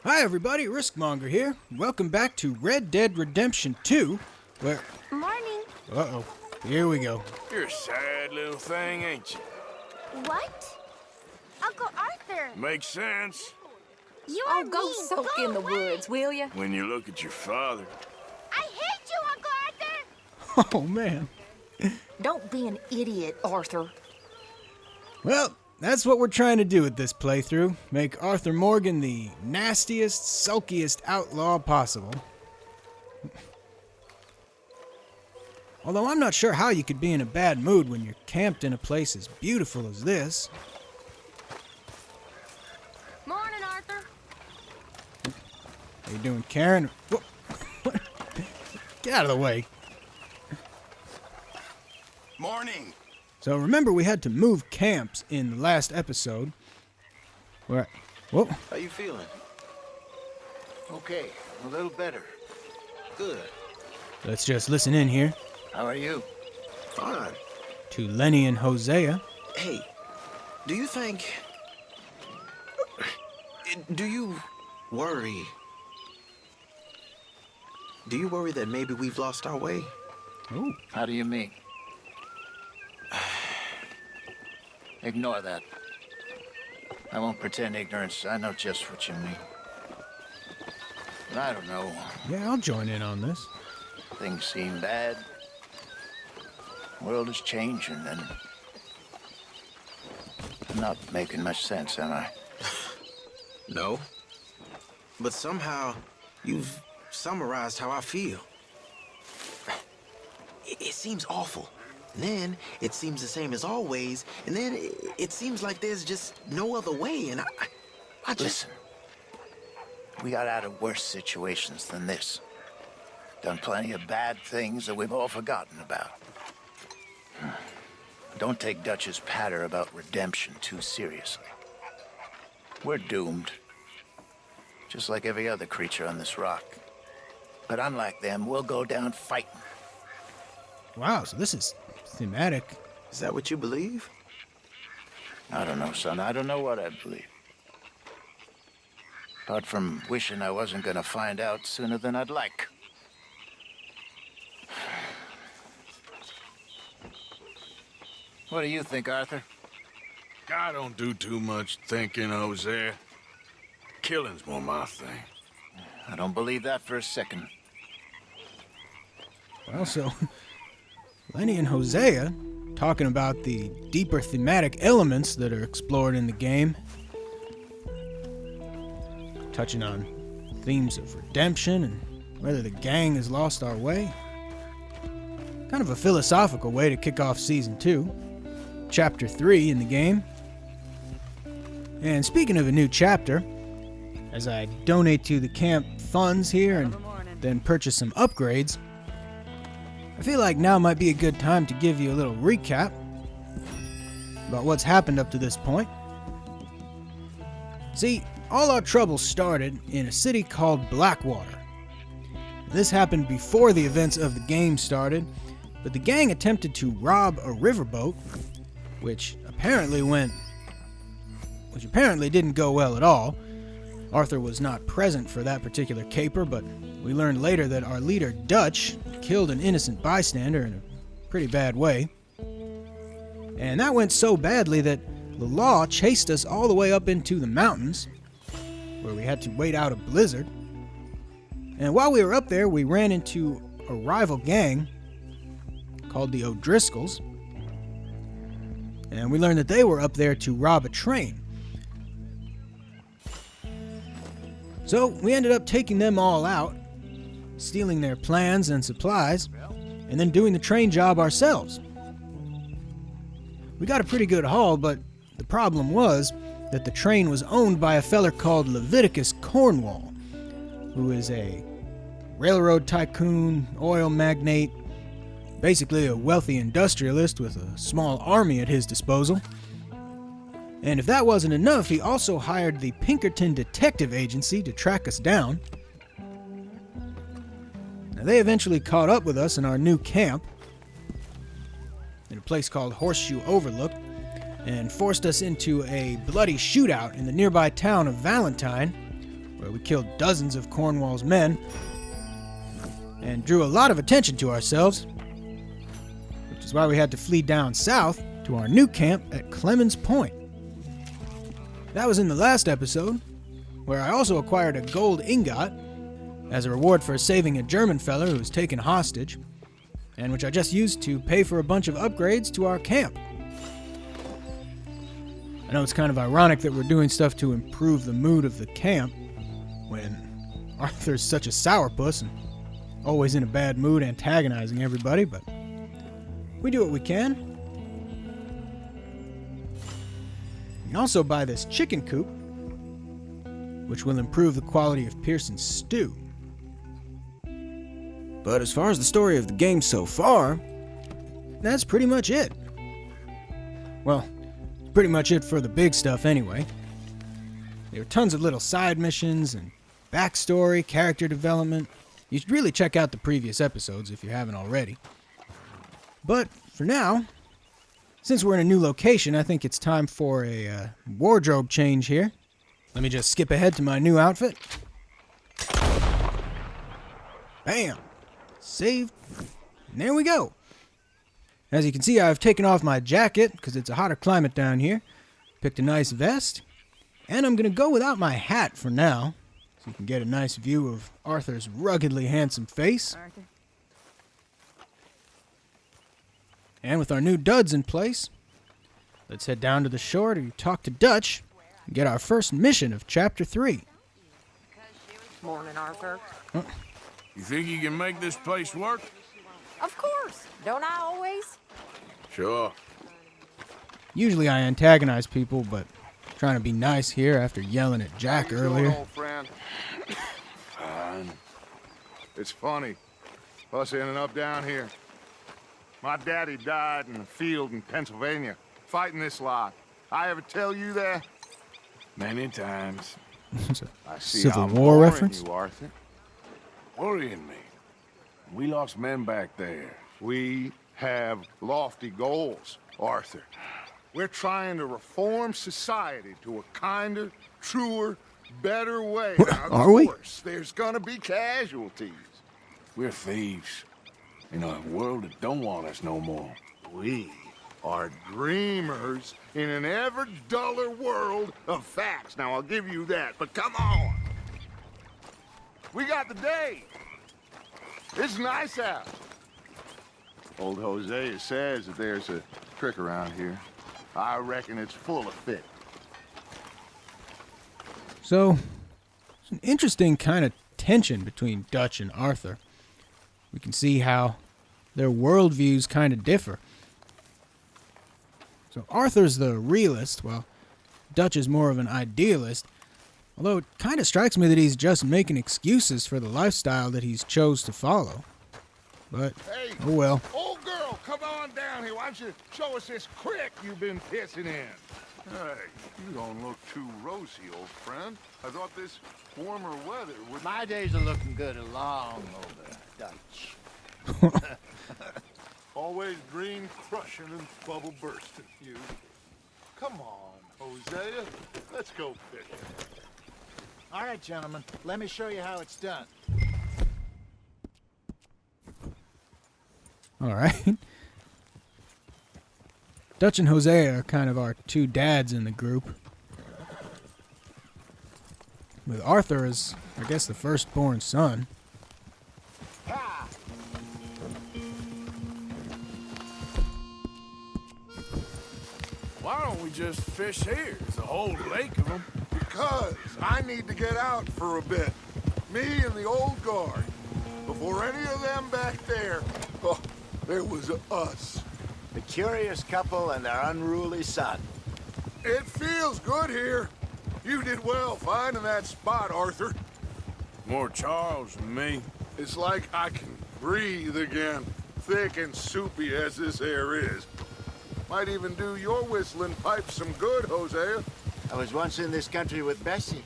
Hi everybody, Riskmonger here. Welcome back to Red Dead Redemption 2, where... Morning. Uh-oh, here we go. You're a sad little thing, ain't you? What? Uncle Arthur. Makes sense. You are Go mean. soak Go in the away. woods, will you? When you look at your father. I hate you, Uncle Arthur. Oh man. Don't be an idiot, Arthur. Well, that's what we're trying to do with this playthrough. Make Arthur Morgan the nastiest, sulkiest outlaw possible. Although I'm not sure how you could be in a bad mood when you're camped in a place as beautiful as this. Morning, Arthur. How you doing, Karen? What? Get out of the way. Morning. So remember we had to move camps in the last episode. Where? Whoa. How you feeling? Okay, a little better. Good. Let's just listen in here How are you? Fine. to Lenny and Hosea. Hey, do you think... Do you worry? Do you worry that maybe we've lost our way? Oh. How do you mean? Ignore that. I won't pretend ignorance. I know just what you mean. But I don't know. Yeah, I'll join in on this. Things seem bad. World is changing, and I'm not making much sense, am I? No. But somehow, you've summarized how I feel. It seems awful. And then, it seems the same as always. And then, it seems like there's just no other way. And I just... Listen. We got out of worse situations than this. Done plenty of bad things that we've all forgotten about. Don't take Dutch's patter about redemption too seriously. We're doomed. Just like every other creature on this rock. But unlike them, we'll go down fighting. Wow, so this is thematic. Is that what you believe? I don't know, son. I don't know what I believe. Apart from wishing I wasn't gonna find out sooner than I'd like. What do you think, Arthur? I don't do too much thinking, Hosea. Killing's more my thing. I don't believe that for a second. Well, so Lenny and Hosea talking about the deeper thematic elements that are explored in the game. Touching on themes of redemption and whether the gang has lost our way. Kind of a philosophical way to kick off Season 2. Chapter 3 in the game. And speaking of a new chapter, as I donate to the camp funds here and then purchase some upgrades, I feel like now might be a good time to give you a little recap about what's happened up to this point. See, all our trouble started in a city called Blackwater. This happened before the events of the game started, but the gang attempted to rob a riverboat, which apparently didn't go well at all. Arthur was not present for that particular caper, but we learned later that our leader, Dutch, killed an innocent bystander in a pretty bad way. And that went so badly that the law chased us all the way up into the mountains, where we had to wait out a blizzard. And while we were up there, we ran into a rival gang called the O'Driscolls. And we learned that they were up there to rob a train. So we ended up taking them all out, stealing their plans and supplies, and then doing the train job ourselves. We got a pretty good haul, but the problem was that the train was owned by a feller called Leviticus Cornwall, who is a railroad tycoon, oil magnate, basically a wealthy industrialist with a small army at his disposal. And if that wasn't enough, he also hired the Pinkerton Detective Agency to track us down. Now, they eventually caught up with us in our new camp, in a place called Horseshoe Overlook, and forced us into a bloody shootout in the nearby town of Valentine, where we killed dozens of Cornwall's men and drew a lot of attention to ourselves, which is why we had to flee down south to our new camp at Clemens Point. That was in the last episode, where I also acquired a gold ingot as a reward for saving a German fella who was taken hostage, and which I just used to pay for a bunch of upgrades to our camp. I know it's kind of ironic that we're doing stuff to improve the mood of the camp when Arthur's such a sourpuss and always in a bad mood antagonizing everybody, but we do what we can. You can also buy this chicken coop, which will improve the quality of Pearson's stew. But as far as the story of the game so far, that's pretty much it. Well, pretty much it for the big stuff anyway. There are tons of little side missions and backstory, character development. You should really check out the previous episodes if you haven't already. But for now, since we're in a new location, I think it's time for a wardrobe change here. Let me just skip ahead to my new outfit. Bam! Saved. And there we go. As you can see, I've taken off my jacket because it's a hotter climate down here. Picked a nice vest. And I'm going to go without my hat for now, so you can get a nice view of Arthur's ruggedly handsome face. Arthur. And with our new duds in place, let's head down to the shore to talk to Dutch and get our first mission of Chapter 3. Morning, Arthur. You think you can make this place work? Of course. Don't I always? Sure. Usually I antagonize people, but I'm trying to be nice here after yelling at Jack How you doing, earlier. old friend? Fine. It's funny. Us ending up down here. My daddy died in a field in Pennsylvania, fighting this lot. I ever tell you that? Many times. It's a I see Civil I'm War boring reference. you, Arthur. Worrying me. We lost men back there. We have lofty goals, Arthur. We're trying to reform society to a kinder, truer, better way. Now, Are we? Of course, there's gonna be casualties. We're thieves. In a world that don't want us no more. We are dreamers in an ever duller world of facts. Now, I'll give you that, but come on. We got the day. It's nice out. Old Hosea says that there's a trick around here. I reckon it's full of fit. So, it's an interesting kind of tension between Dutch and Arthur. We can see how their worldviews kind of differ. So Arthur's the realist, while Dutch is more of an idealist, although it kind of strikes me that he's just making excuses for the lifestyle that he's chose to follow. But, Hey, oh well. old girl, come on down here. Why don't you show us this crick you've been pissing in? Hey, you don't look too rosy, old friend. I thought this warmer weather would... My days are looking good along over, Dutch. Always green crushing and bubble bursting, you. Come on, Hosea. Let's go fishing. All right, gentlemen, let me show you how it's done. All right. Dutch and Hosea are kind of our two dads in the group. With Arthur as, I guess, the firstborn son. Ha! Why don't we just fish here? There's a whole lake of them. Because I need to get out for a bit. Me and the old guard. Before any of them back there, oh, there was us. The curious couple and their unruly son. It feels good here. You did well finding that spot, Arthur. More Charles than me. It's like I can breathe again, thick and soupy as this air is. Might even do your whistling pipe some good, Hosea. I was once in this country with Bessie.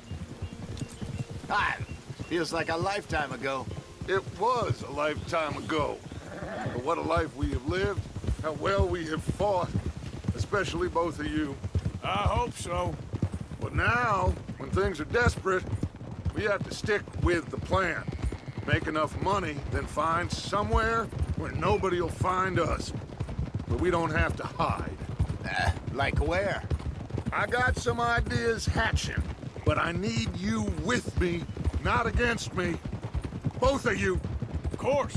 Ah, feels like a lifetime ago. It was a lifetime ago. But what a life we have lived, how well we have fought, especially both of you. I hope so. But now, when things are desperate, We have to stick with the plan. Make enough money, then find somewhere where nobody will find us. But we don't have to hide. Like where? I got some ideas hatching, but I need you with me, not against me. Both of you. Of course.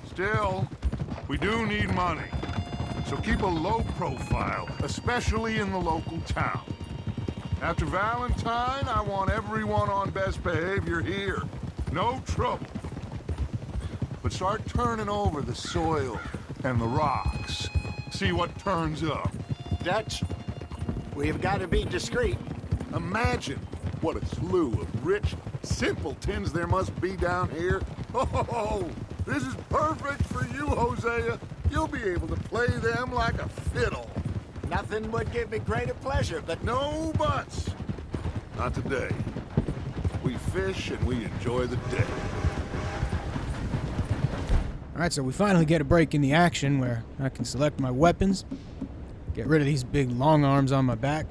Still, we do need money. So keep a low profile, especially in the local town. After Valentine, I want everyone on best behavior here. No trouble. But start turning over the soil and the rocks. See what turns up. Dutch, we've got to be discreet. Imagine what a slew of rich simpletons there must be down here. Oh, this is perfect for you, Hosea. You'll be able to play them like a fiddle. Nothing would give me greater pleasure, but No buts. Not today. We fish and we enjoy the day. Alright, so we finally get a break in the action where I can select my weapons, get rid of these big long arms on my back,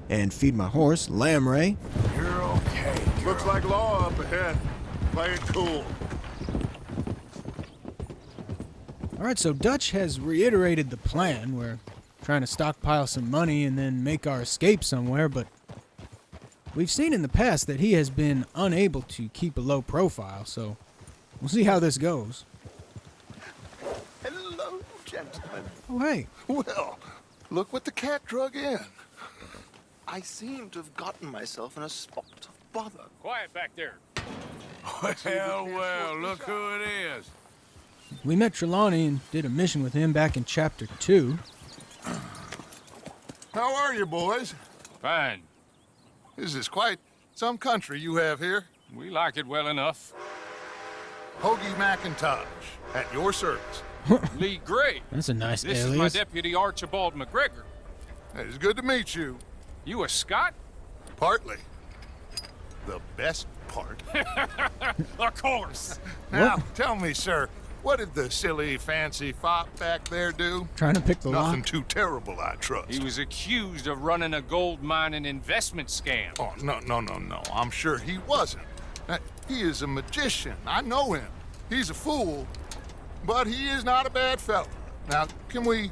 and feed my horse, Lamray. You're okay. Looks like law up ahead. Play it cool. Alright, so Dutch has reiterated the plan. We're trying to stockpile some money and then make our escape somewhere, but we've seen in the past that he has been unable to keep a low profile, so we'll see how this goes. Hello, gentlemen. Oh, hey. Well, look what the cat drug in. I seem to have gotten myself in a spot of bother. Quiet back there. Well, look who it is. We met Trelawney and did a mission with him back in Chapter 2. How are you, boys? Fine. This is quite some country you have here. We like it well enough. Hoagie McIntosh, at your service. Lee Gray. That's a nice This is my alias. deputy Archibald McGregor. It's good to meet you. You a Scot? Partly. The best part. Of course. Now, tell me, sir, what did the silly, fancy fop back there do? Trying to pick the Nothing lock. too terrible, I trust. He was accused of running a gold mining investment scam. Oh, no. I'm sure he wasn't. He is a magician. I know him. He's a fool, but he is not a bad fellow. Now, can we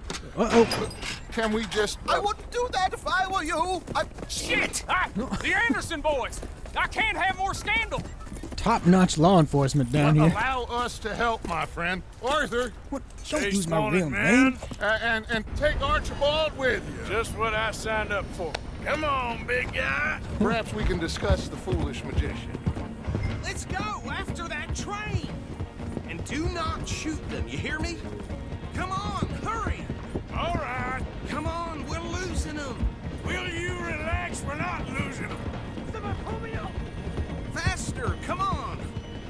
just... I wouldn't do that if I were you. Shit! The Anderson boys! I can't have more scandal! Top-notch law enforcement down here. Allow us to help, my friend. Arthur, What? Don't Chase use my on it, real man. name. and take Archibald with you. Just what I signed up for. Come on, big guy. Perhaps we can discuss the foolish magician. Let's go after that train! And do not shoot them, you hear me? Come on, hurry! All right. Come on, we're losing them! Will you relax? We're not losing them. Faster, come on!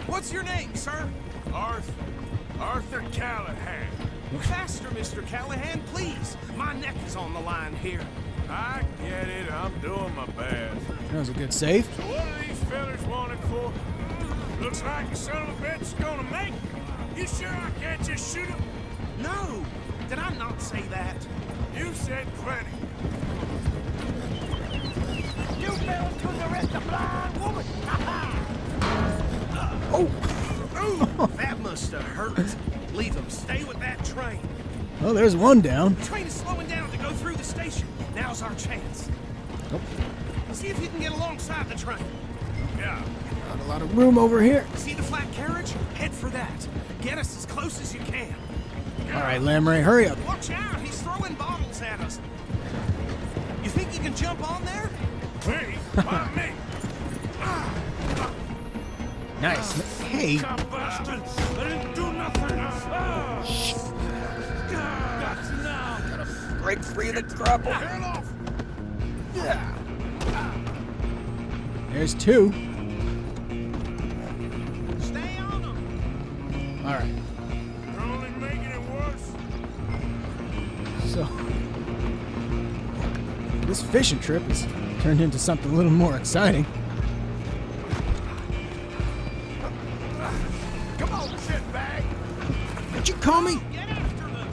What's your name, sir? Arthur Callahan. Faster, Mr. Callahan, please! My neck is on the line here. I get it. I'm doing my best. That was a good save. So what are these fellers wanted for? Looks like the son of a bitch is gonna make it. You sure I can't just shoot him? No! Did I not say that? You said plenty. You fell to the rest of blind woman! Oh! That must have hurt. Leave them. Stay with that train. Oh, there's one down. The train is slowing down to go through the station. Now's our chance. Oh. See if you can get alongside the train. Yeah. Not a lot of room over here. See the flat carriage? Head for that. Get us as close as you can. All right, Lamray, hurry up. Watch out, he's throwing bottles at us. You think you can jump on there? Me? Why me? Nice. Hey. God bastard! I didn't do nothing. Got you now. Break free of the grapple. Turn off. There's two. Stay on them. All right. You're only making it worse. So this fishing trip has turned into something a little more exciting. Come on, shitbag. What'd you call me? Get after them.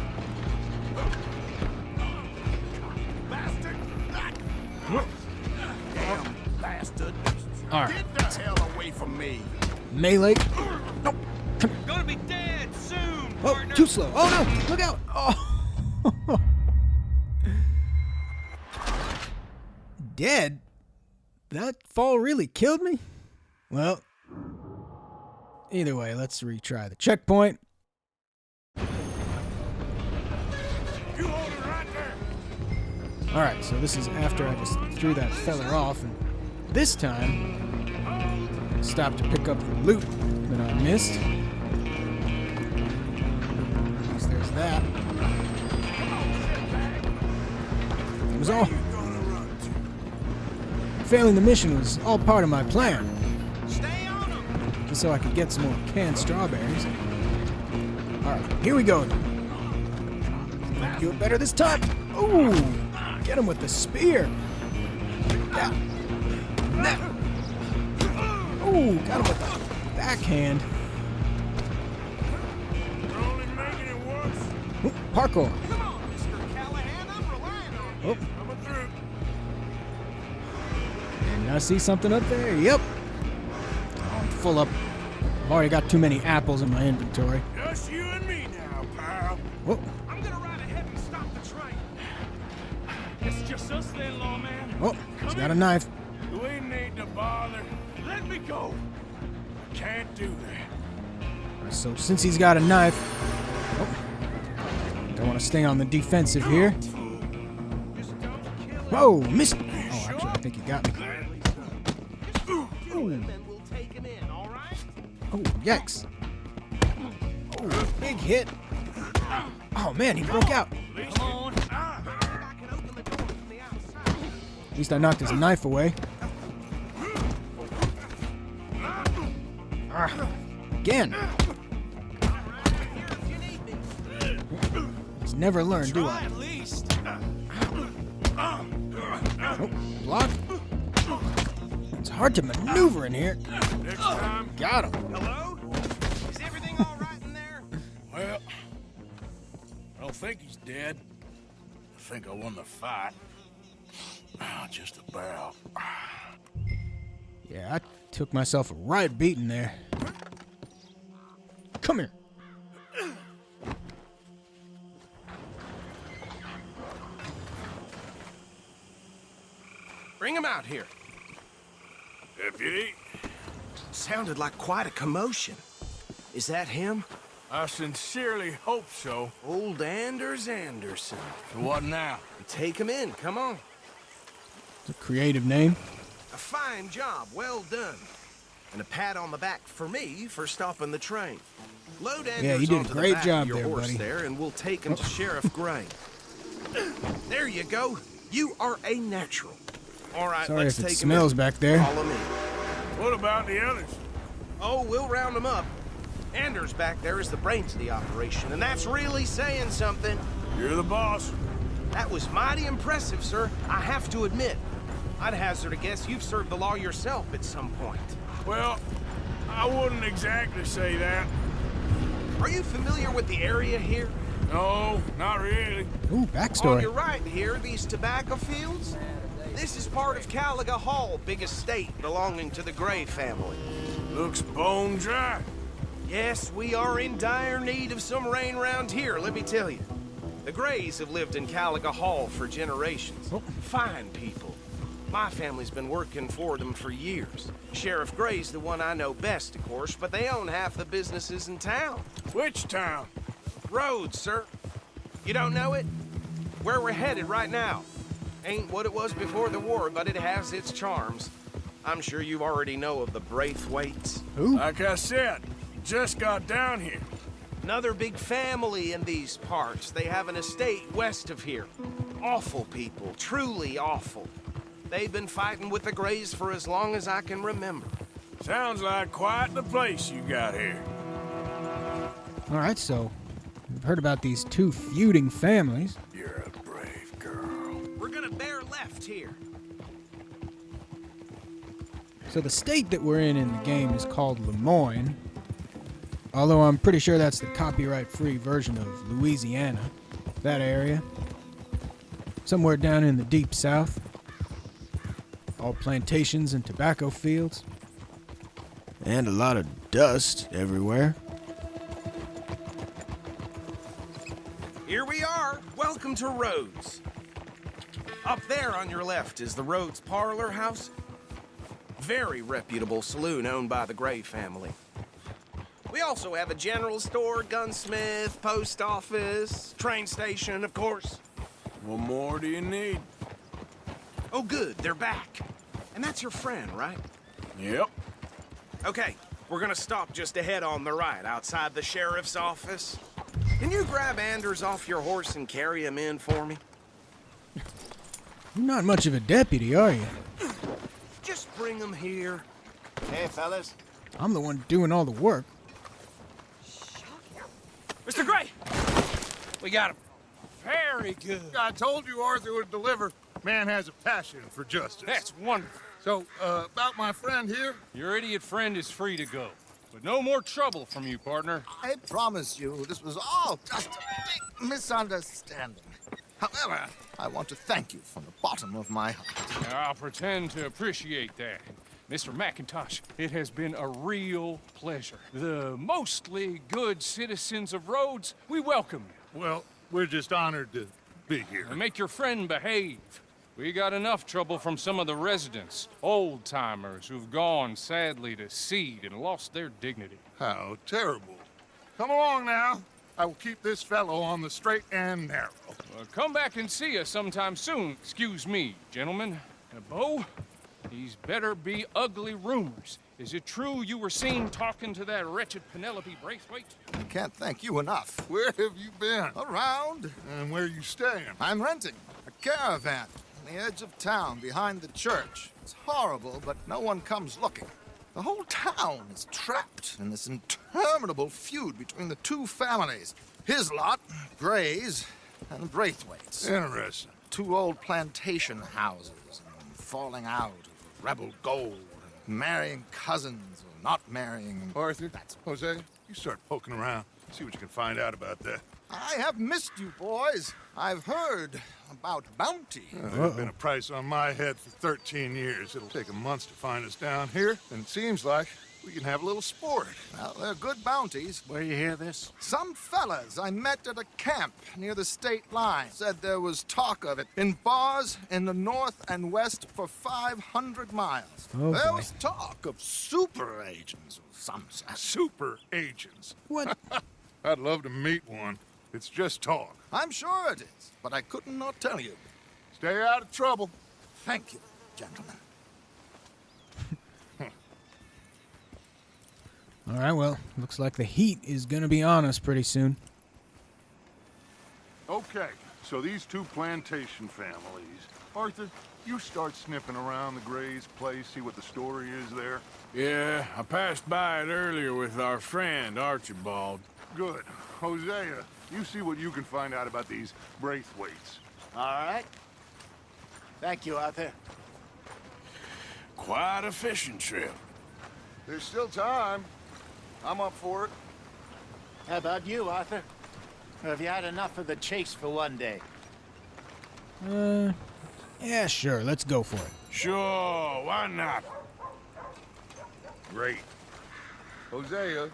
Bastard. Damn bastard. All right. What? Hell away from me. Melee. No. Come here. Gonna be dead soon, Oh, partner. too slow. Oh no! Look out! Oh. Dead? That fall really killed me? Well, either way, let's retry the checkpoint. You hold it right there. Alright, so this is after I just threw that feller off, and this time, I stopped to pick up the loot that I missed. At least there's that. It was all... Failing the mission was all part of my plan. Stay on him. Just so I could get some more canned strawberries. Alright, here we go. Might do it better this time. Ooh! Get him with the spear. Yeah. Ooh, got him with the backhand. You're only making it worse. Ooh, parkour. Come on, Mr. Callahan. I'm relying on you. Oh, I'm through. and I see something up there. Yep. Oh, I'm full up. I've already got too many apples in my inventory. Just you and me now, pal. Whoa. I'm gonna ride ahead and stop the train. It's just us then, lawman. Oh, he's got a knife. We need to bother. Let me go. Can't do that. So since he's got a knife, oh, don't want to stay on the defensive here. Just don't kill him. Whoa, missed. Oh, actually, I think he got me. Just kill him and we'll take him in, all right? Oh, yikes. Oh, big hit. Oh, man, he broke out. Come on. I can open the door from the outside. At least I knocked his knife away. Ah, again. Here if you need me. He's never learned, do Try I? at least. Oh, block. It's hard to maneuver in here. Next time, Got him. Hello? Is everything all right in there? well, I don't think he's dead. I think I won the fight. Just about. Yeah, I took myself a right beating there. Come here. Bring him out here. Deputy, Sounded like quite a commotion. Is that him? I sincerely hope so. Old Anders Anderson. So what now? Take him in, come on. It's a creative name. A fine job, well done. And a pat on the back for me for stopping the train. Load Anders Yeah, you did a onto great the back job of your there, horse buddy. there, and we'll take him to Sheriff Gray. There you go. You are a natural. All right, Sorry let's if it take smells him in. back there. Follow me. What about the others? Oh, we'll round them up. Anders back there is the brains of the operation, and that's really saying something. You're the boss. That was mighty impressive, sir. I have to admit. I'd hazard a guess you've served the law yourself at some point. Well, I wouldn't exactly say that. Are you familiar with the area here? No, not really. Ooh, On backstory. your right here, these tobacco fields? This is part of Caliga Hall, big estate belonging to the Gray family. Looks bone dry. Yes, we are in dire need of some rain round here, let me tell you. The Grays have lived in Caliga Hall for generations. Oh. Fine people. My family's been working for them for years. Sheriff Gray's the one I know best, of course, but they own half the businesses in town. Which town? Rhodes, sir. You don't know it? Where we're headed right now. Ain't what it was before the war, but it has its charms. I'm sure you already know of the Braithwaites. Who? Like I said, just got down here. Another big family in these parts. They have an estate west of here. Awful people, truly awful. They've been fighting with the Grays for as long as I can remember. Sounds like quite the place you got here. All right, so we've heard about these two feuding families. You're a brave girl. We're gonna bear left here. So the state that we're in the game is called Lemoyne, although I'm pretty sure that's the copyright-free version of Louisiana, that area. Somewhere down in the deep south. All plantations and tobacco fields. And a lot of dust everywhere. Here we are. Welcome to Rhodes. Up there on your left is the Rhodes Parlor House. Very reputable saloon owned by the Gray family. We also have a general store, gunsmith, post office, train station, of course. What more do you need? Oh, good, they're back. And that's your friend, right? Yep. Okay, we're gonna stop just ahead on the right, outside the sheriff's office. Can you grab Anders off your horse and carry him in for me? You're not much of a deputy, are you? Just bring him here. Hey, fellas. I'm the one doing all the work. Mr. Gray! We got him. Very good. I told you Arthur would deliver. Man has a passion for justice. That's wonderful. So, about my friend here? Your idiot friend is free to go. But no more trouble from you, partner. I promise you, this was all just a big misunderstanding. However, I want to thank you from the bottom of my heart. I'll pretend to appreciate that. Mr. McIntosh, it has been a real pleasure. The mostly good citizens of Rhodes, we welcome you. Well, we're just honored to be here. And make your friend behave. We got enough trouble from some of the residents, old-timers who've gone, sadly, to seed and lost their dignity. How terrible. Come along now. I will keep this fellow on the straight and narrow. Come back and see us sometime soon. Excuse me, gentlemen. Bo, these better be ugly rumors. Is it true you were seen talking to that wretched Penelope Braithwaite? I can't thank you enough. Where have you been? Around. And where are you staying? I'm renting a caravan on the edge of town behind the church. It's horrible, but no one comes looking. The whole town is trapped in this interminable feud between the two families. His lot, Gray's, and Braithwaite's. Interesting. Two old plantation houses, and falling out of rebel gold, and marrying cousins or not marrying. Arthur, Jose, you start poking around. See what you can find out about that. I have missed you, boys. I've heard about bounty. There's been a price on my head for 13 years. It'll take a month to find us down here, and it seems like we can have a little sport. Well, they're good bounties. Where you hear this? Some fellas I met at a camp near the state line said there was talk of it in bars in the north and west for 500 miles. Oh, there boy. was talk of super agents of some sort. Super agents. What? I'd love to meet one. It's just talk. I'm sure it is, but I couldn't not tell you. Stay out of trouble. Thank you, gentlemen. All right, well, looks like the heat is going to be on us pretty soon. Okay, so these two plantation families. Arthur, you start sniffing around the Gray's place, see what the story is there. Yeah, I passed by it earlier with our friend, Archibald. Good. Hosea, you see what you can find out about these Braithwaites. All right. Thank you, Arthur. Quite a fishing trip. There's still time. I'm up for it. How about you, Arthur? Or have you had enough of the chase for one day? Yeah, sure, let's go for it. Sure, why not? Great. Hosea,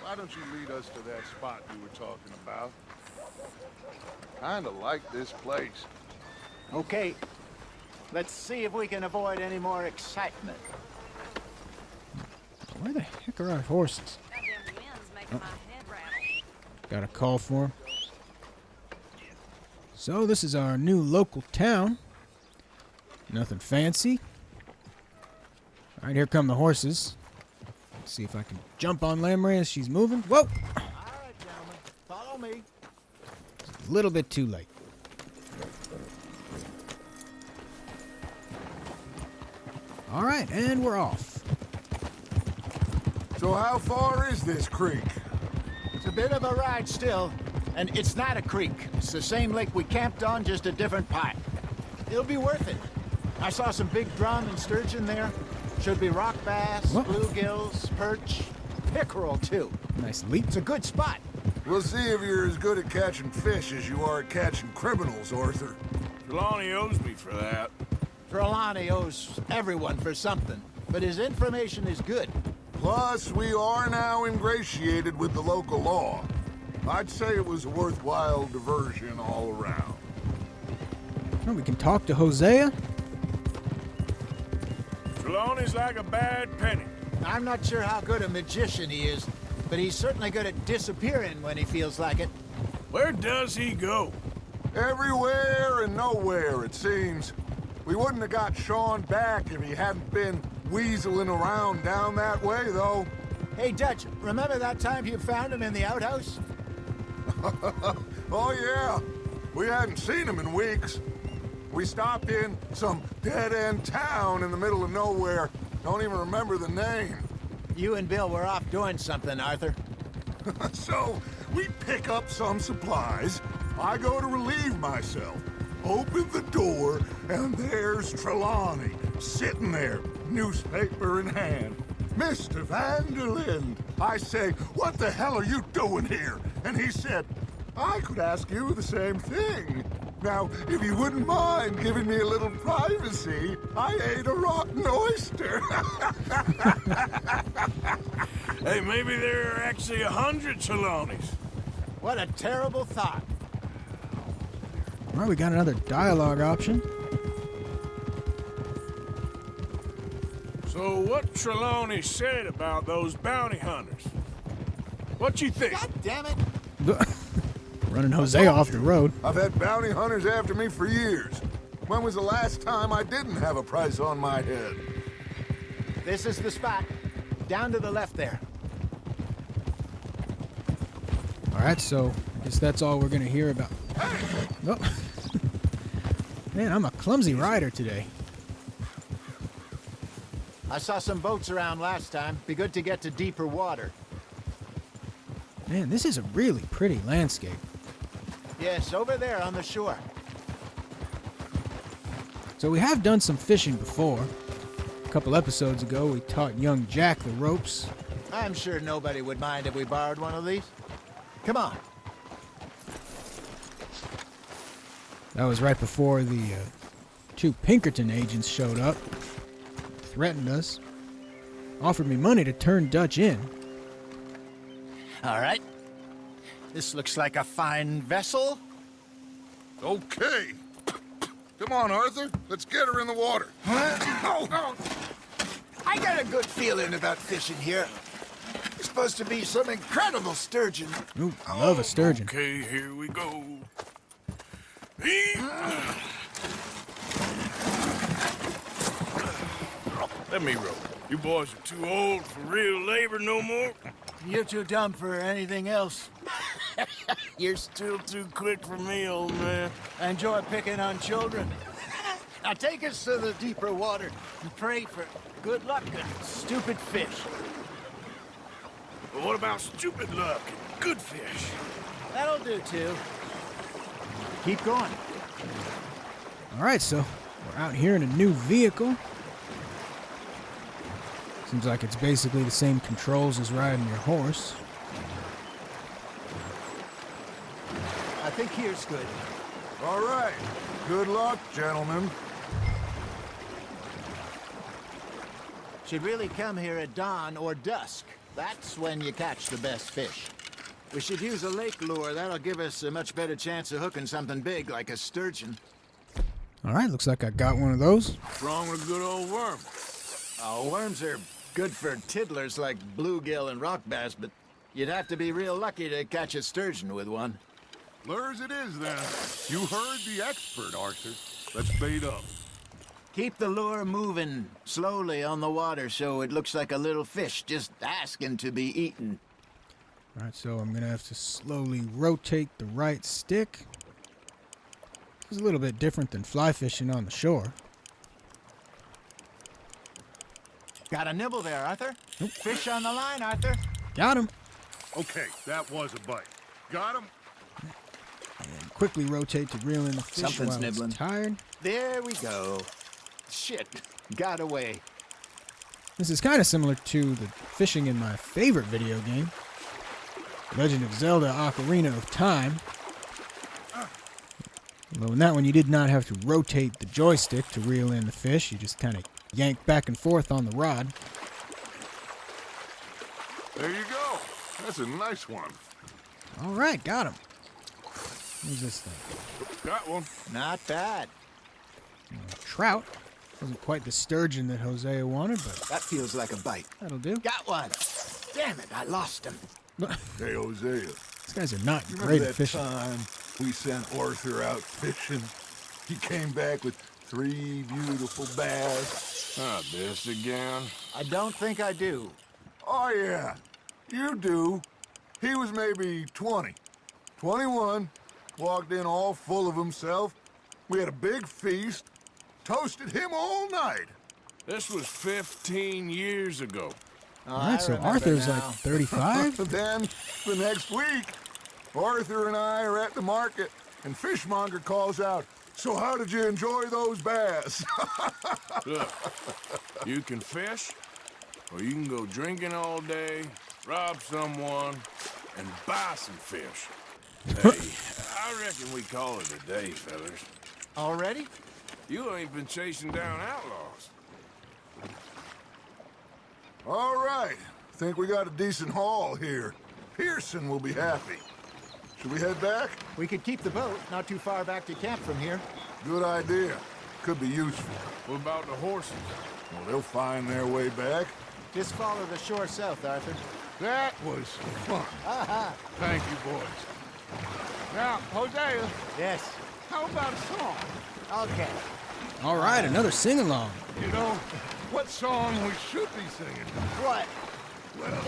why don't you lead us to that spot you were talking about? Kinda like this place. Okay. Let's see if we can avoid any more excitement. Where the heck are our horses? Goddamn wind's making my head rattle. Got a call for him. So this is our new local town. Nothing fancy. All right, here come the horses. Let's see if I can jump on Lamray as she's moving. Whoa! All right, gentlemen. Follow me. A little bit too late. All right, and we're off. So how far is this creek? It's a bit of a ride still, and it's not a creek. It's the same lake we camped on, just a different part. It'll be worth it. I saw some big drum and sturgeon there. Should be rock bass, What? bluegills, perch, pickerel too. Nice leap. It's a good spot. We'll see if you're as good at catching fish as you are at catching criminals, Arthur. Trelawney owes me for that. Trelawney owes everyone for something, but his information is good. Plus, we are now ingratiated with the local law. I'd say it was a worthwhile diversion all around. Well, we can talk to Hosea. Trelawney's like a bad penny. I'm not sure how good a magician he is, but he's certainly good at disappearing when he feels like it. Where does he go? Everywhere and nowhere, it seems. We wouldn't have got Sean back if he hadn't been weaseling around down that way, though. Hey, Dutch, remember that time you found him in the outhouse? Oh, yeah. We hadn't seen him in weeks. We stopped in some dead-end town in the middle of nowhere. Don't even remember the name. You and Bill were off doing something, Arthur. So, we pick up some supplies. I go to relieve myself. Open the door, and there's Trelawney, sitting there, newspaper in hand. Mr. Vanderlyn. I say, what the hell are you doing here? And he said, I could ask you the same thing. Now, if you wouldn't mind giving me a little privacy, I ate a rotten oyster. Hey, maybe there are actually 100 Trelawneys. What a terrible thought. All right, we got another dialogue option. So what Trelawney said about those bounty hunters? What you think? God damn it! Running Hosea off the road. I've had bounty hunters after me for years. When was the last time I didn't have a price on my head? This is the spot. Down to the left there. All right, so I guess that's all we're gonna hear about. Oh. Man, I'm a clumsy rider today. I saw some boats around last time. Be good to get to deeper water. Man, this is a really pretty landscape. Yes, over there on the shore. So we have done some fishing before. A couple episodes ago, we taught young Jack the ropes. I'm sure nobody would mind if we borrowed one of these. Come on. That was right before the two Pinkerton agents showed up, threatened us, offered me money to turn Dutch in. All right. This looks like a fine vessel. Okay. Come on, Arthur. Let's get her in the water. I got a good feeling about fishing here. There's supposed to be some incredible sturgeon. Ooh, I love a sturgeon. Okay, here we go. Let me row. You boys are too old for real labor no more. You're too dumb for anything else. You're still too quick for me, old man. I enjoy picking on children. Now take us to the deeper water and pray for good luck and stupid fish. But what about stupid luck and good fish? That'll do too. Keep going. All right, so we're out here in a new vehicle. Seems like it's basically the same controls as riding your horse. I think here's good. All right. Good luck, gentlemen. Should really come here at dawn or dusk. That's when you catch the best fish. We should use a lake lure. That'll give us a much better chance of hooking something big like a sturgeon. All right, looks like I got one of those. What's wrong with a good old worm? Oh, worms are good for tiddlers like bluegill and rock bass, but you'd have to be real lucky to catch a sturgeon with one. Lures it is, then. You heard the expert, Arthur. Let's bait up. Keep the lure moving slowly on the water so it looks like a little fish just asking to be eaten. All right, so I'm going to have to slowly rotate the right stick. It's a little bit different than fly fishing on the shore. Got a nibble there, Arthur. Nope. Fish on the line, Arthur. Got him. Okay, that was a bite. Got him? And quickly rotate to reel in the fish Something's while nibbling. it's tired. There we go. Shit, got away. This is kind of similar to the fishing in my favorite video game, Legend of Zelda: Ocarina of Time. Although in that one you did not have to rotate the joystick to reel in the fish, you just kind of yank back and forth on the rod. There you go. That's a nice one. All right, got him. What's this thing? Got one. Not bad. Trout. Wasn't quite the sturgeon that Hosea wanted, but That feels like a bite. that'll do. Got one. Damn it, I lost him. Hey, Hosea. These guys are not Remember great that at fishing. time we sent Arthur out fishing? He came back with 3 beautiful bass. Not this again. I don't think I do. Oh, yeah. You do. He was maybe 20. 21. Walked in all full of himself. We had a big feast. Toasted him all night. This was 15 years ago. All right, so Arthur's like 35? Then, the next week, Arthur and I are at the market, and Fishmonger calls out, "So how did you enjoy those bass?" Look, you can fish, or you can go drinking all day, rob someone, and buy some fish. Hey, I reckon we call it a day, fellas. Already? You ain't been chasing down outlaws. All right. Think we got a decent haul here. Pearson will be happy. Should we head back? We could keep the boat not too far back to camp from here. Good idea. Could be useful. What about the horses? Well, they'll find their way back. Just follow the shore south, Arthur. That was fun. Thank you, boys. Now, Hosea, Yes. how about a song? Okay. All right, another sing-along. You know, what song we should be singing? What? Well,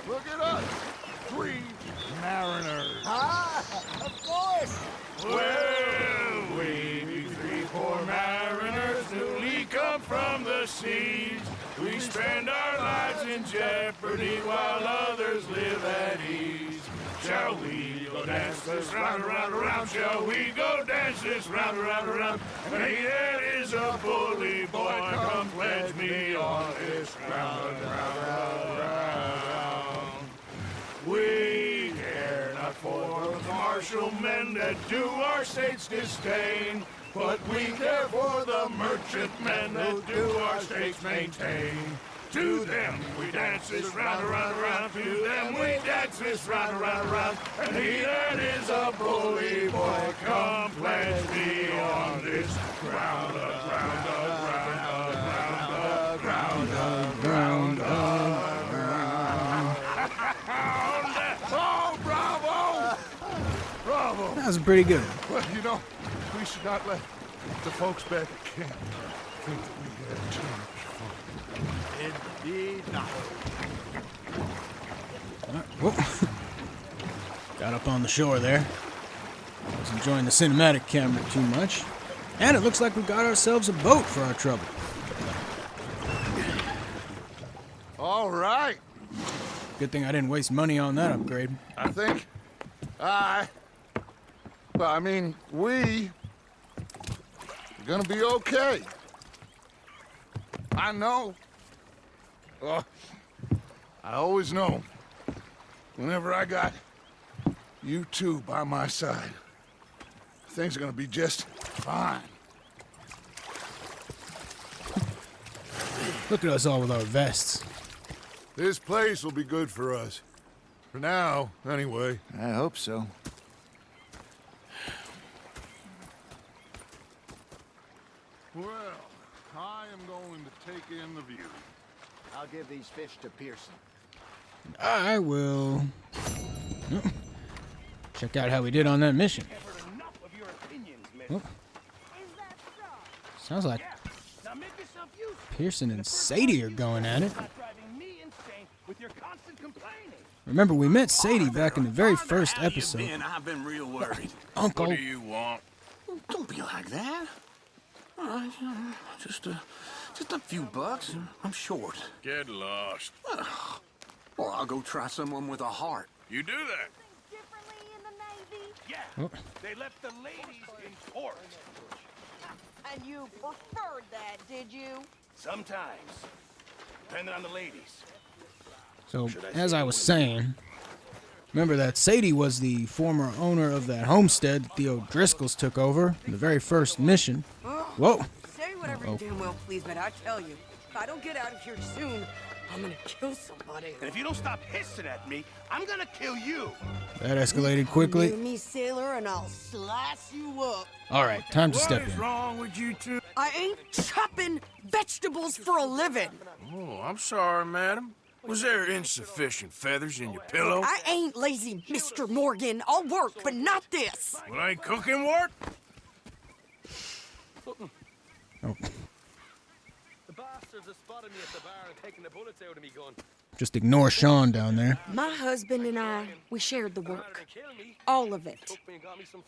look at us. 3 mariners. Ah, of course. Well, we be 3 poor mariners newly come from the seas. We spend our lives in jeopardy while others live at ease. Shall we go dance this round, around, around? Shall we go dance this round, around, around? And he that is a bully boy, come pledge me on this round, round, round, round. We care not for the martial men that do our state's disdain, but we care for the merchantmen that do our states maintain. To them we dance this round, around, around. To them we dance this round, around, around. And he that is a bully boy, come pledge me on this round up, round up, round up, round up, round up, round up. Oh, bravo! Bravo! That was pretty good. Well, you know, we should not let the folks back at camp think that we had too much fun. Indeed not. Whoa. Got up on the shore there. Was enjoying the cinematic camera too much. And it looks like we got ourselves a boat for our trouble. All right. Good thing I didn't waste money on that upgrade. I think we are gonna be okay. I know. I always know. Whenever I got you two by my side, things are gonna be just fine. Look at us all with our vests. This place will be good for us. For now, anyway. I hope so. Well, I am going to take in the view. I'll give these fish to Pearson. I will check out how we did on that mission. Oh. Sounds like Pearson and Sadie are going at it. Remember, we met Sadie back in the very first episode. I've been real worried. Uncle. What do you want? Don't be like that. Just a few bucks. I'm short. Get lost. Or I'll go try someone with a heart. You do that. Differently in the Navy? Yeah, they left the ladies in port. And you preferred that, did you? Sometimes. Depending on the ladies. So, as I was saying, remember that Sadie was the former owner of that homestead that the O'Driscolls took over in the very first mission. Whoa! Say whatever you damn well please, but I tell you, if I don't get out of here soon, I'm gonna kill somebody. And if you don't stop hissing at me, I'm gonna kill you. That escalated Near quickly. me, sailor, and I'll slice you up. All right, time to step What is in. wrong with you two? I ain't chopping vegetables for a living. Oh, I'm sorry, madam. Was there insufficient feathers in your pillow? I ain't lazy, Mr. Morgan. I'll work, but not this. Well, ain't cooking work? Oh, The bastards have spotted me at the bar and taken the bullets out of me gun. just ignore Sean down there. My husband and I, we shared the work. All of it.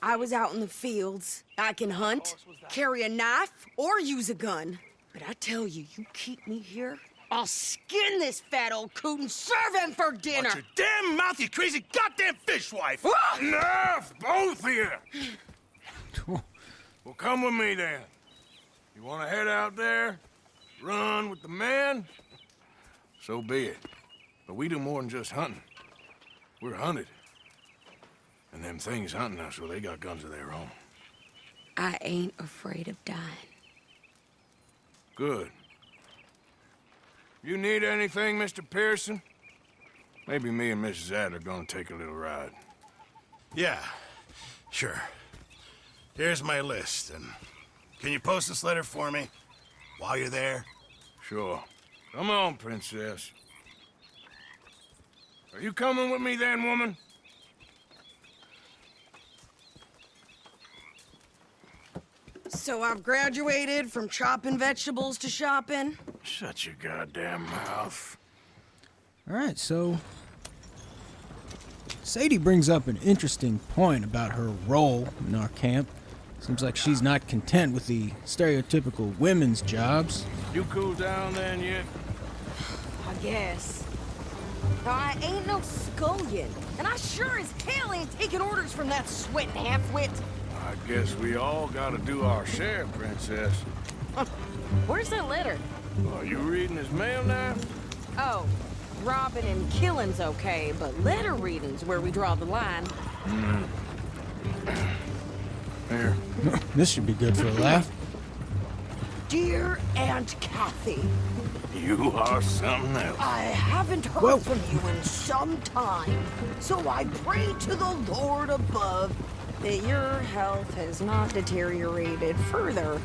I was out in the fields. I can hunt, carry a knife, or use a gun. But I tell you, you keep me here, I'll skin this fat old coot and serve him for dinner. Watch your damn mouth, you crazy goddamn fishwife! Ah! Enough, both of you! Well, come with me then. You want to head out there, run with the men? So be it. But we do more than just hunting. We're hunted. And them things hunting us, well, they got guns of their own. I ain't afraid of dying. Good. You need anything, Mr. Pearson? Maybe me and Mrs. Adler gonna take a little ride. Yeah, sure. Here's my list, and can you post this letter for me while you're there? Sure. Come on, princess. Are you coming with me then, woman? So I've graduated from chopping vegetables to shopping. Shut your goddamn mouth. All right, so Sadie brings up an interesting point about her role in our camp. Seems like she's not content with the stereotypical women's jobs. You cool down then yet? I guess. Now, I ain't no scullion, and I sure as hell ain't taking orders from that sweating half-wit. I guess we all gotta do our share, princess. Where's that letter? Are you reading his mail now? Oh, robbing and killing's okay, but letter reading's where we draw the line. Here. This should be good for a laugh. Dear Aunt Kathy, You are something else. I haven't heard from you in some time, so I pray to the Lord above that your health has not deteriorated further.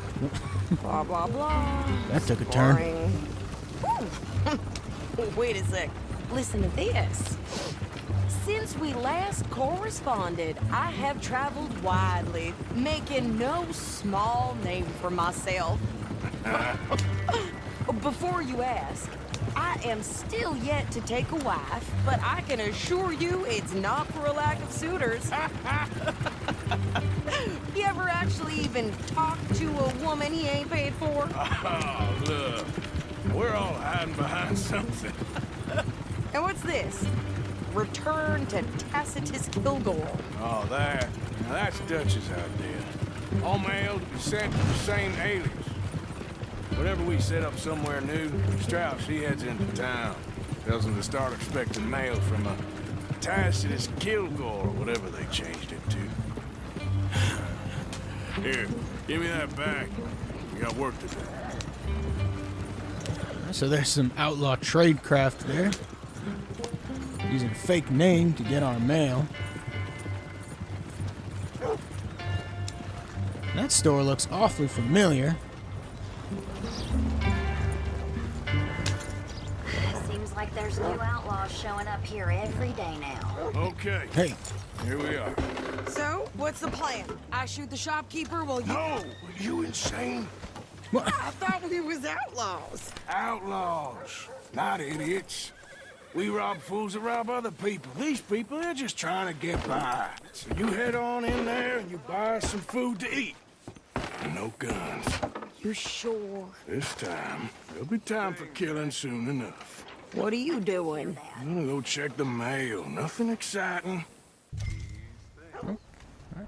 Blah, blah, blah. That took a turn. Boring. Wait a sec. Listen to this. Since we last corresponded, I have traveled widely, making no small name for myself. Before you ask, I am still yet to take a wife, but I can assure you it's not for a lack of suitors. You ever actually even talk to a woman he ain't paid for? Oh, look. We're all hiding behind something. And what's this? Return to Tacitus Kilgore. Oh, that. Now that's Dutch's idea. All mail to be sent to the same alias. Whenever we set up somewhere new, Strauss, he heads into town. Tells them to start expecting mail from a Tacitus Kilgore, or whatever they changed it to. Here, give me that back. We got work to do. So there's some outlaw tradecraft there. Using a fake name to get our mail. That store looks awfully familiar. Seems like there's new outlaws showing up here every day now. Okay. Hey. Here we are. So, what's the plan? I shoot the shopkeeper while you... No! Are you insane? What? I thought we was outlaws. Outlaws, not idiots. We rob fools that rob other people. These people, they're just trying to get by. So you head on in there and you buy some food to eat. And no guns. You sure? This time, there'll be time for killing soon enough. What are you doing? I'm gonna go check the mail. Nothing exciting.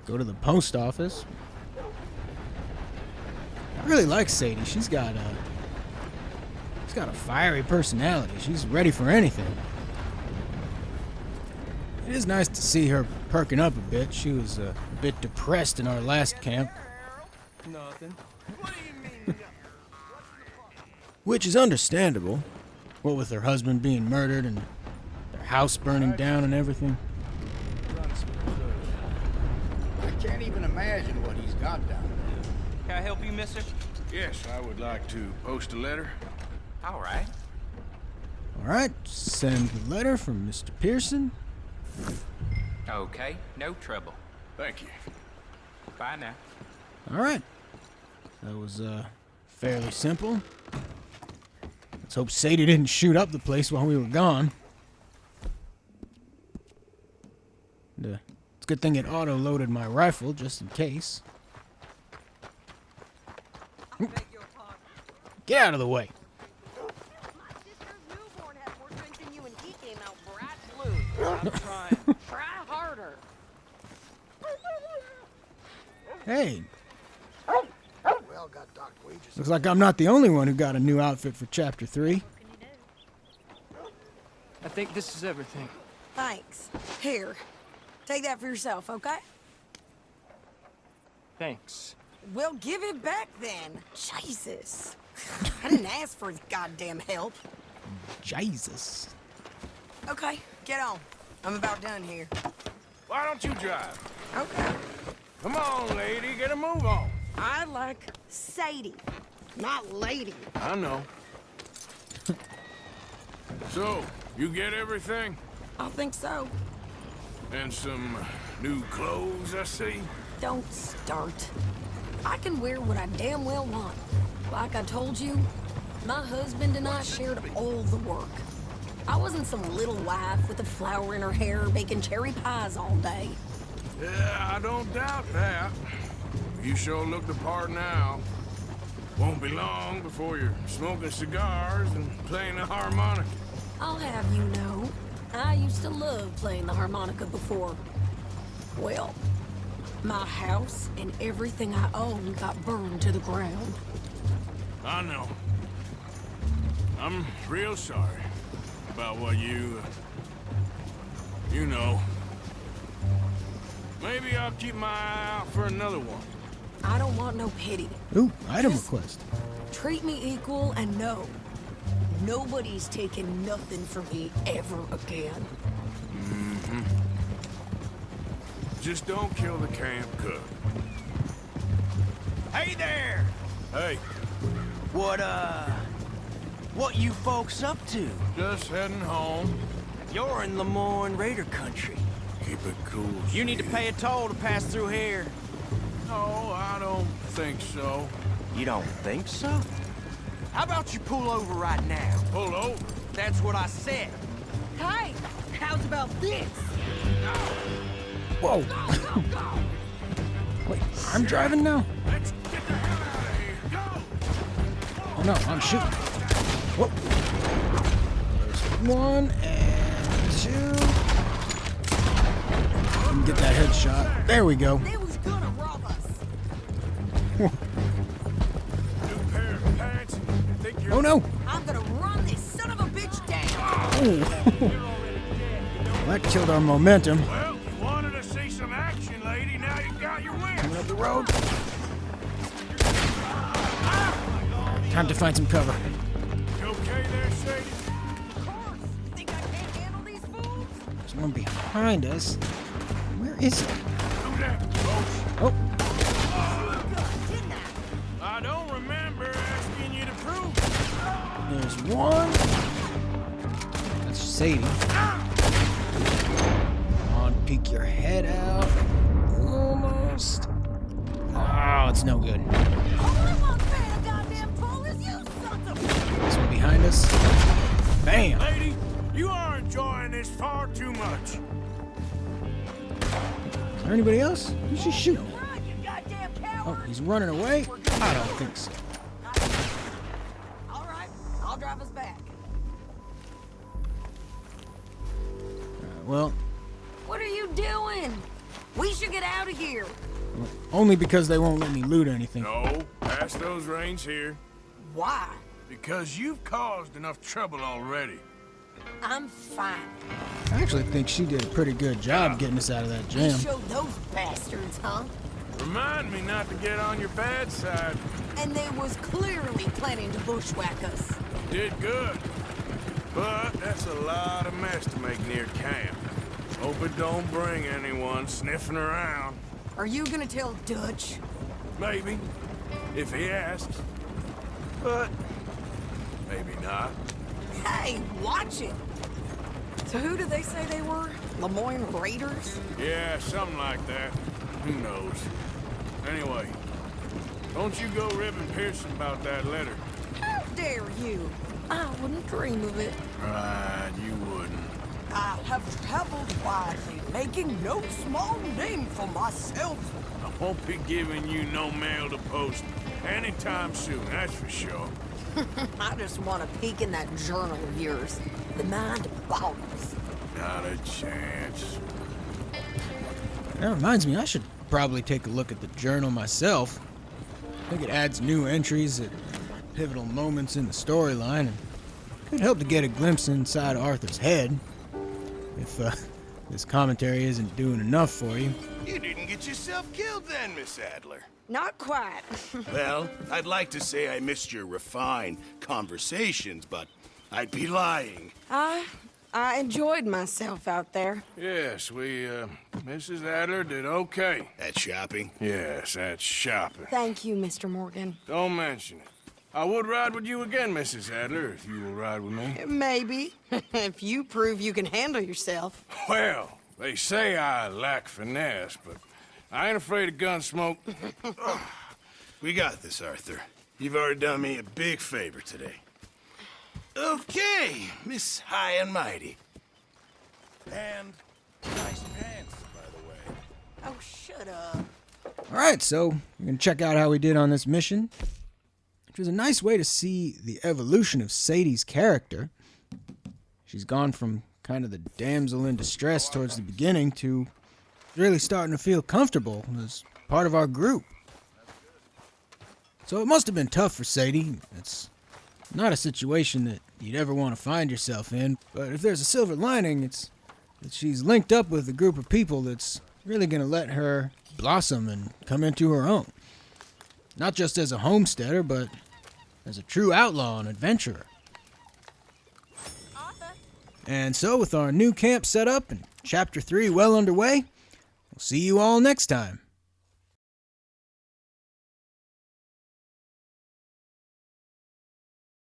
Go to the post office. I really like Sadie. She's got a fiery personality. She's ready for anything. It is nice to see her perking up a bit. She was a bit depressed in our last camp. Nothing. Which is understandable. What with her husband being murdered and their house burning down and everything. I can't even imagine what he's got down there. Can I help you, mister? Yes, I would like to post a letter. All right. Alright, send the letter from Mr. Pearson. Okay, no trouble. Thank you. Bye now. Alright. That was, fairly simple. Let's hope Sadie didn't shoot up the place while we were gone. And, it's a good thing it auto-loaded my rifle, just in case. Get out of the way. Try harder. Hey, Well, got docked wages. looks like I'm not the only one who got a new outfit for Chapter 3. I think this is everything. Thanks. Here, take that for yourself, okay? Thanks. Well, give it back then. Jesus. I didn't ask for his goddamn help. Jesus. Okay, get on. I'm about done here. Why don't you drive? Okay. Come on, lady, get a move on. I like Sadie, not lady. I know. So, you get everything? I think so. And some new clothes, I see? Don't start. I can wear what I damn well want. Like I told you, my husband and I shared all the work. I wasn't some little wife with a flower in her hair baking cherry pies all day. Yeah, I don't doubt that. You sure look the part now. Won't be long before you're smoking cigars and playing the harmonica. I'll have you know, I used to love playing the harmonica before. Well, my house and everything I own got burned to the ground. I know. I'm real sorry about what you know. Maybe I'll keep my eye out for another one. I don't want no pity. Ooh, item request. Treat me equal and no. Nobody's taking nothing from me ever again. Mm-hmm. Just don't kill the camp cook. Hey there! Hey, What you folks up to? just heading home. You're in Lemoyne Raider country. Keep it cool. You need to pay a toll to pass through here. No, I don't think so. You don't think so? How about you pull over right now? Pull over. That's what I said. Hey, how's about this? Whoa. Wait, I'm driving now? Let's get the hell out of here. Go! Oh no, I'm shooting. Whoop. There's one and two. Get that headshot. There we go. They was gonna rob us. New pair of pants. Think you're... Oh no. I'm gonna run this son of a bitch down. Oh. Well, that killed our momentum. Well, you wanted to see some action, lady. Now you got your wish. Coming up the road. Time to find some cover. You okay there, Sadie? Of course. Think I can't handle these fools? There's one behind us. Where is it? Do that, folks. Oh, Didn't I? I don't remember asking you to prove. there's one. That's Sadie. Come on, peek your head out. Almost. Oh, it's no good. Only one fan of goddamn toll is you, sons of... This one behind us. Bam. Lady, you are enjoying this far too much. Is there anybody else? Who's she shooting? Run, you goddamn coward! Oh, he's running away? I don't think so. All right, I'll drive us back. Well, What are you doing? We should get out of here. only because they won't let me loot anything. No, pass those reins here. Why? Because you've caused enough trouble already. I'm fine. I actually think she did a pretty good job getting us out of that We jam. showed those bastards, huh? Remind me not to get on your bad side. And they was clearly planning to bushwhack us. Did good. But that's a lot of mess to make near camp. Hope it don't bring anyone sniffing around. Are you gonna tell Dutch? Maybe, if he asks. But maybe not. Hey, watch it! So who do they say they were? Lemoyne Raiders? Yeah, something like that. Who knows? Anyway, don't you go ribbing Pearson about that letter. How dare you? I wouldn't dream of it. Right, you wouldn't. I have traveled widely, making no small name for myself. I won't be giving you no mail to post anytime soon, that's for sure. I just want to peek in that journal of yours. The mind boggles. Not a chance. That reminds me, I should probably take a look at the journal myself. I think it adds new entries at pivotal moments in the storyline and could help to get a glimpse inside Arthur's head. If this commentary isn't doing enough for you. You didn't get yourself killed then, Miss Adler. Not quite. Well, I'd like to say I missed your refined conversations, but I'd be lying. I enjoyed myself out there. Yes, Mrs. Adler did okay. At shopping? Yes, that's shopping. Thank you, Mr. Morgan. Don't mention it. I would ride with you again, Mrs. Adler, if you will ride with me. Maybe. If you prove you can handle yourself. Well, they say I lack finesse, but I ain't afraid of gun smoke. We got this, Arthur. You've already done me a big favor today. Okay, Miss High and Mighty. And nice pants, by the way. Oh, shut up. Alright, so we're going to check out how we did on this mission. Which was a nice way to see the evolution of Sadie's character. She's gone from kind of the damsel in distress towards the beginning to really starting to feel comfortable as part of our group. So it must have been tough for Sadie. It's not a situation that you'd ever want to find yourself in, but if there's a silver lining, it's that she's linked up with a group of people that's really going to let her blossom and come into her own. Not just as a homesteader, but as a true outlaw and adventurer. And so, with our new camp set up and Chapter 3 well underway, we'll see you all next time.